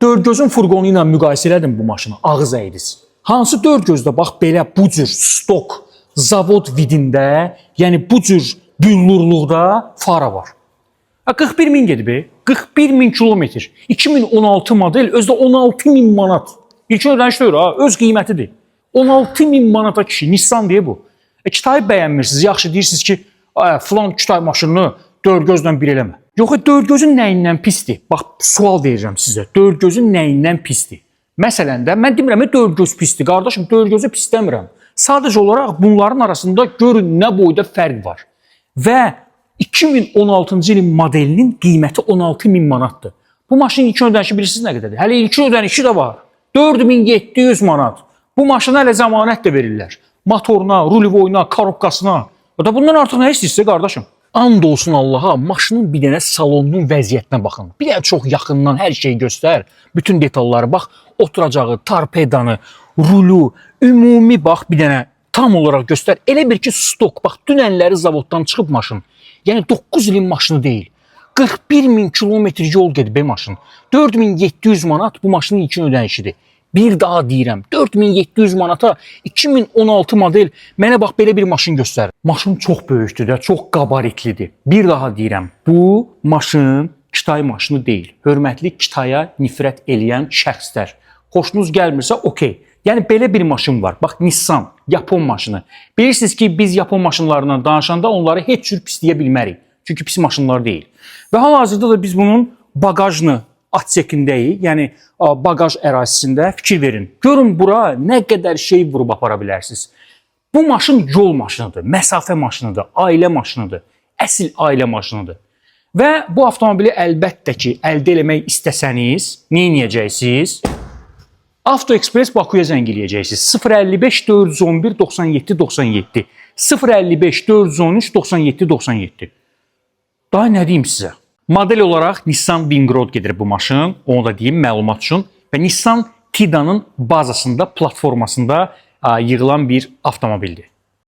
dörd gözün furqonu ilə müqayisə elədim bu maşını, ağız əyriz. Hansı dörd gözdə bax belə bu cür stok zavod vidində, yəni bu cür büllurluqda fara var. 41 min gedib, 41 min kilometr, 2016 model, özdə 16 min manat. İlk ödəniş deyir, öz qiymətidir. 16 min manata kişi, Nissan deyə bu. Kitayı bəyənmirsiniz, yaxşı deyirsiniz ki, filan Kitay maşınını dörd gözlə bir eləmə. Yox, dörd gözün nəyindən pisdir? Bax, sual verirəm sizə. Dörd gözün nəyindən pisdir? Məsələn də, mən demirəm, dörd göz pisdir. Qardaşım, dörd gözü pis demirəm. Sadəcə olaraq bunların arasında görün nə boyda fərq var. Və 2016-cı ilin modelinin qiyməti 16 min manatdır. Bu maşının ilk ödənişi bilirsiniz nə qədərdir? Hələ ilk ödənişi də var. 4700 manat. Bu maşına hələ zəmanət də verirlər. Motoruna, rulivoyuna, korobkasına. Da bundan artıq nə istəyirsə, qardaşım? And olsun Allaha, maşının bir dənə salonunun vəziyyətinə baxın. Bir dənə çox yaxından hər şeyi göstər. Bütün detalları bax, oturacağı, torpedanı, rulu, ümumi bax bir dənə tam olaraq göstər. Elə bir ki stok, bax dünənləri zavoddan çıxıb maşın. Yəni 9 ilin maşını deyil. 41 min kilometr yol gedib maşın. 4700 manat bu maşının ilkin ödənişidir. Bir daha deyirəm, 4700 manata 2016 model mənə bax belə bir maşın göstərir. Maşın çox böyükdür də, çox qabaritlidir. Bir daha deyirəm, bu maşın Kitay maşını deyil. Hörmətli Kitaya nifrət eləyən şəxslər. Xoşunuz gəlmirsə, okey. Yəni belə bir maşın var. Bax Nissan, Yapon maşını. Bilirsiniz ki, biz Yapon maşınlarından danışanda onları heç cür pisləyə bilmərik. Çünki pis maşınlar deyil. Və hal-hazırda da biz bunun bagajını atsekindəyik, yəni bagaj ərazisində fikir verin. Görün bura nə qədər şey vurub apara bilərsiniz. Bu maşın yol maşınıdır, məsafə maşınıdır, ailə maşınıdır, əsl ailə maşınıdır. Və bu avtomobili əlbəttə ki, əldə eləmək istəsəniz, nə edəcəksiniz? AvtoExpress Bakuya zəng eləyəcəksiniz. 055 411 97 97 055 413 97 97. Daha nə deyim sizə? Model olaraq Nissan Wingroad gedir bu maşın, onu da deyim məlumat üçün. Və Nissan Tida'nın bazasında, platformasında yığılan bir avtomobildir.